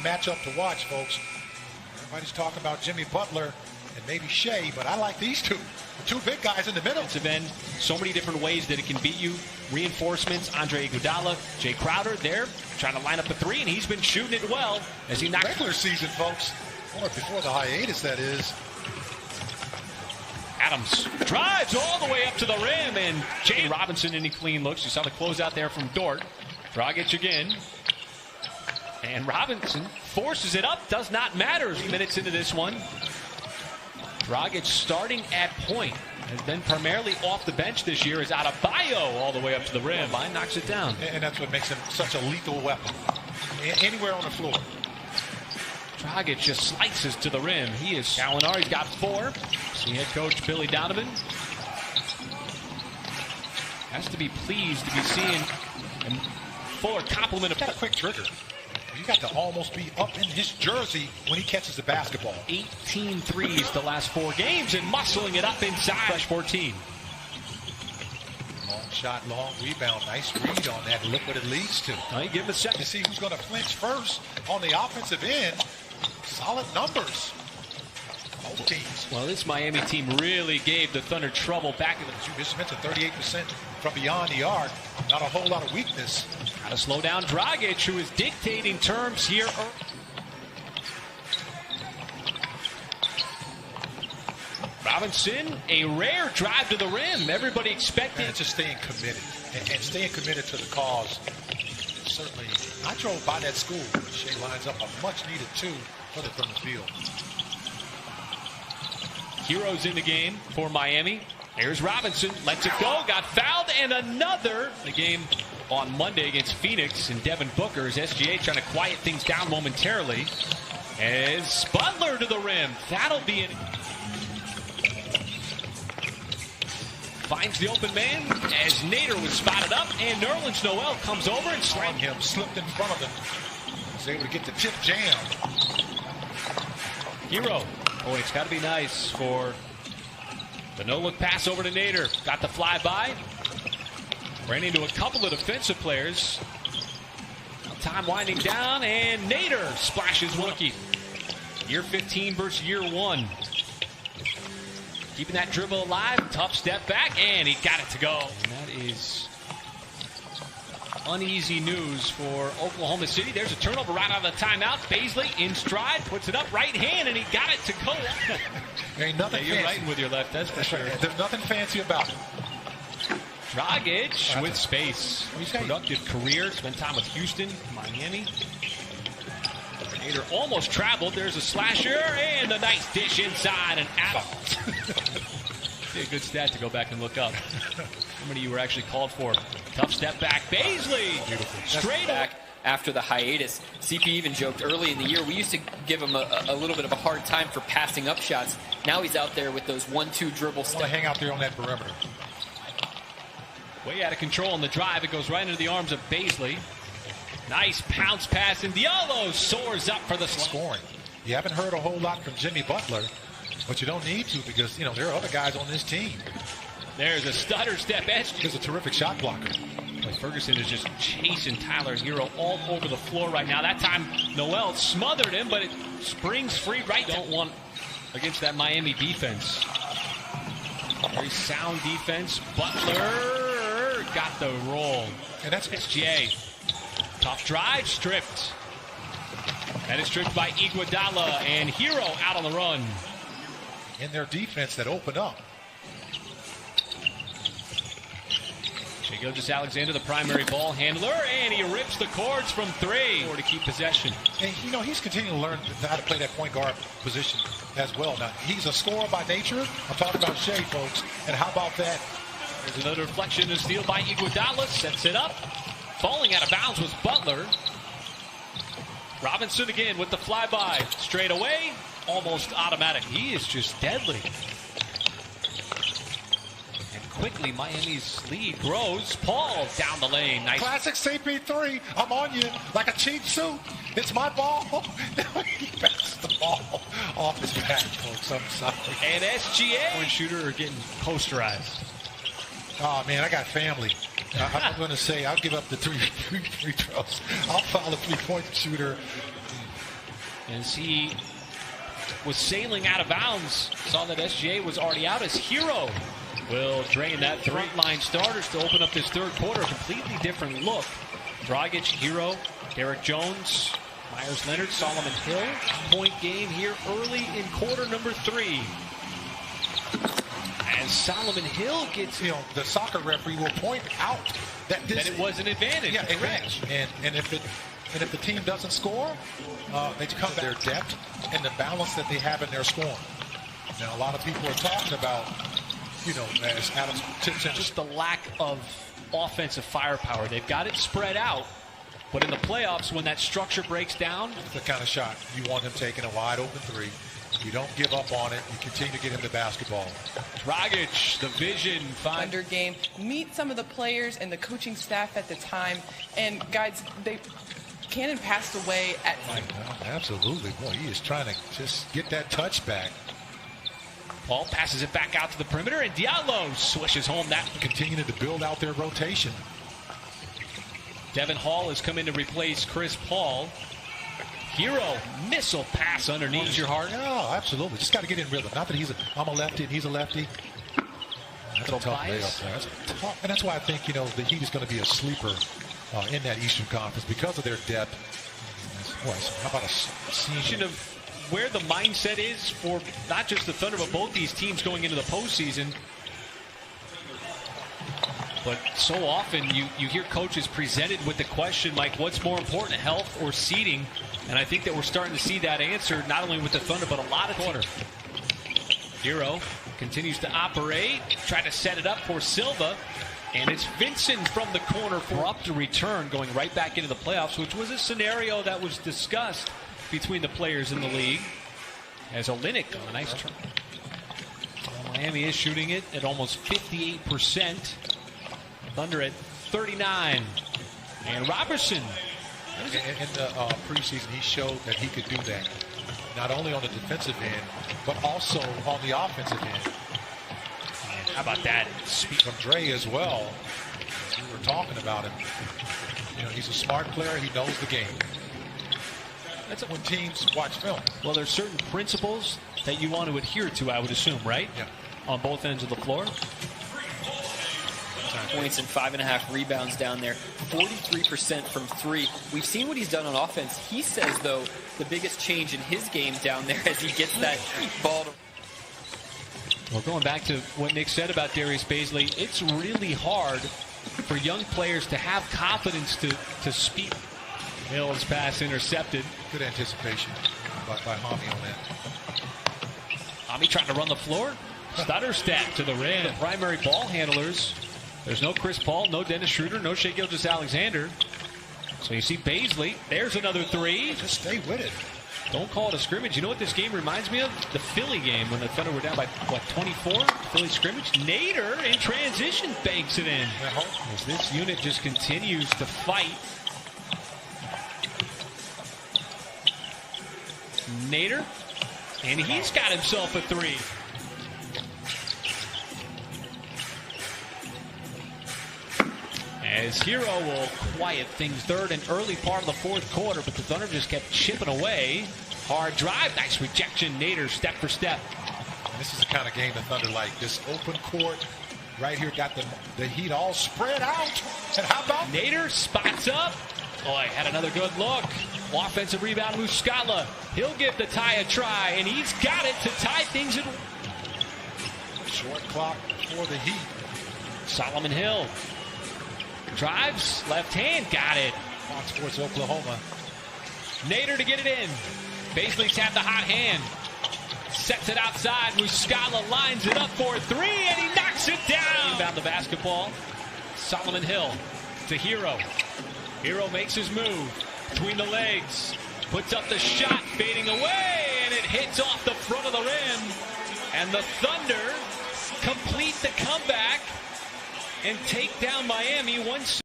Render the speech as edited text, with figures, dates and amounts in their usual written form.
matchup to watch, folks. Everybody's talking about Jimmy Butler and maybe Shea, but I like these two. The two big guys in the middle. Defensive end, so many different ways that it can beat you. Reinforcements, Andre Iguodala, Jay Crowder there, trying to line up a three, and he's been shooting it well as he knocks. Regular season, folks, or before the hiatus, that is. Adams drives all the way up to the rim, and Jay Robinson, any clean looks. You saw the closeout there from Dort. Dragic again. And Robinson forces it up, does not matter. Minutes into this one. Dragic starting at point. Has been primarily off the bench this year. Is Adebayo all the way up to the rim. Line knocks it down. And that's what makes him such a lethal weapon. Anywhere on the floor. Dragic just slices to the rim. He is Gallinari's got 4. See head coach Billy Donovan has to be pleased to be seeing a fuller complement of. Got a quick trigger. You got to almost be up in his jersey when he catches the basketball. 18 threes the last 4 games and muscling it up inside. Fresh 14. Long shot, long rebound. Nice read on that. Look what it leads to. Now you give him a second. To see who's going to flinch first on the offensive end. Solid numbers. Both teams. Well, this Miami team really gave the Thunder trouble back in the. You just mentioned 38% from beyond the arc. Not a whole lot of weakness. Got to slow down Dragic, who is dictating terms here. Robinson, a rare drive to the rim. Everybody expected. And just staying committed. And staying committed to the cause. Certainly, I drove by that school. Shea lines up a much-needed 2 further from the field. Heroes in the game for Miami. Here's Robinson, lets it go, got fouled, and another. The game on Monday against Phoenix and Devin Booker's SGA trying to quiet things down momentarily. As Butler to the rim. That'll be it. Finds the open man as Nader was spotted up, and Nerlens Noel comes over and slammed him. Slipped in front of him. Was able to get the tip jam. Hero. Boy, it's got to be nice for the no-look pass over to Nader. Got the flyby. Ran into a couple of defensive players. Time winding down, and Nader splashes rookie. Year 15 versus year 1. Keeping that dribble alive. Tough step back, and he got it to go. And that is uneasy news for Oklahoma City. There's a turnover right out of the timeout. Baisley in stride, puts it up right hand, and he got it to go. There ain't nothing you're fancy. writing with your left, that's for sure. Right. There's nothing fancy about it. Dragic with space. Productive career. Spent time with Houston, Miami. Nader almost traveled. There's a slasher and a nice dish inside and out. Be a good stat to go back and look up. How many you were actually called for? Tough step back. Baisley. Straight back. After the hiatus, CP even joked early in the year, we used to give him a little bit of a hard time for passing up shots. Now he's out there with those 1-2 dribble steps. Hang out there on that perimeter. Way out of control on the drive. It goes right into the arms of Baisley. Nice pounce pass, and Diallo soars up for the scoring. You haven't heard a whole lot from Jimmy Butler, but you don't need to because, you know, there are other guys on this team. There's a stutter step. He's a terrific shot blocker. Ferguson is just chasing Tyler Hero all over the floor right now. That time, Noel smothered him, but it springs free right. Don't want against that Miami defense. Very sound defense. Butler got the roll. And that's SGA. Tough drive, stripped. That is stripped by Iguodala, and Hero out on the run. In their defense that opened up. Gilgeous-Alexander, the primary ball handler, and he rips the cords from 3 to keep possession. And, you know, he's continuing to learn how to play that point guard position as well. Now, he's a scorer by nature. I'm talking about Shea, folks. And how about that? There's another reflection, a steal by Iguodala, sets it up. Falling out of bounds was Butler. Robinson again with the flyby. Straight away, almost automatic. He is just deadly. Quickly, Miami's lead grows. Paul down the lane. Nice. Classic CP3. I'm on you like a cheap suit. It's my ball. He backs the ball off his back, folks. I'm sorry. And SGA. Point shooter are getting posterized. Oh, man, I got family. I'm going to say I'll give up the three throws. I'll foul a three-point shooter. as he was sailing out of bounds. Saw that SGA was already out as Hero will drain that frontline starters to open up this third quarter. A completely different look. Dragic, Hero, Derek Jones, Myers Leonard, Solomon Hill. Point game here early in quarter number 3. As Solomon Hill gets, the soccer referee will point out that it was an advantage. Yeah, correct. And if the team doesn't score, they come to their depth and the balance that they have in their scoring. Now, a lot of people are talking about, as Adam tips in, just the lack of offensive firepower. They've got it spread out, but in the playoffs, when that structure breaks down, the kind of shot you want him taking a wide open 3. You don't give up on it. You continue to get him the basketball. Dragic, the vision. Under game. Meet some of the players and the coaching staff at the time. And guys, Cannon passed away at. Absolutely. Boy, he is trying to just get that touch back. Paul passes it back out to the perimeter, and Diallo swishes home that. Continuing to build out their rotation. Devin Hall has come in to replace Chris Paul. Hero, missile pass underneath your heart. Yeah, absolutely. Just got to get in rhythm. Not that I'm a lefty and he's a lefty. That's a tough layup there. And that's why I think, the Heat is going to be a sleeper in that Eastern Conference because of their depth. How about a scene of where the mindset is for not just the Thunder, but both these teams going into the postseason. But so often you hear coaches presented with the question, Mike, what's more important, health or seeding? And I think that we're starting to see that answer, not only with the Thunder, but a lot of teams. Hero continues to operate, try to set it up for Silva. And it's Vincent from the corner for up to return, going right back into the playoffs, which was a scenario that was discussed between the players in the league. As Olynyk on a nice turn. Miami is shooting it at almost 58%. Thunder at 39. And Robertson. In the preseason, he showed that he could do that. Not only on the defensive end, but also on the offensive end. And how about that? Speak from Dre as well. We were talking about him. He's a smart player. He knows the game. That's when teams watch film. Well, there's certain principles that you want to adhere to, I would assume, right? Yeah. On both ends of the floor. Points and 5.5 rebounds down there. 43% from 3. We've seen what he's done on offense. He says, though, the biggest change in his game down there as he gets that ball to. Well, going back to what Nick said about Darius Bazley, it's really hard for young players to have confidence to speak. Mills pass intercepted. Good anticipation by Hami on that. Hami trying to run the floor. Stutter step to the rim. The primary ball handlers. There's no Chris Paul, no Dennis Schroeder, no Shai Gilgeous-Alexander. So you see Bazley. There's another 3. Just stay with it. Don't call it a scrimmage. You know what this game reminds me of? The Philly game when the Thunder were down by, 24? Philly scrimmage. Nader in transition banks it in. As this unit just continues to fight. Nader. And he's got himself a 3. As Hero will quiet things third and early part of the fourth quarter, but the Thunder just kept chipping away. Hard drive, nice rejection. Nader step for step. This is the kind of game the Thunder like. This open court right here got the Heat all spread out. And how about Nader spots up. Boy, had another good look. Offensive rebound, Muscala. He'll give the tie a try, and he's got it to tie things in. Short clock for the Heat. Solomon Hill. Drives, left hand, got it. Fox Sports Oklahoma. Nader to get it in. Bazley's had the hot hand. Sets it outside. Muscala lines it up for 3, and he knocks it down. Rebound the basketball. Solomon Hill to Hero. Hero makes his move between the legs. Puts up the shot, fading away, and it hits off the front of the rim. And the Thunder complete the comeback and take down Miami 1-6.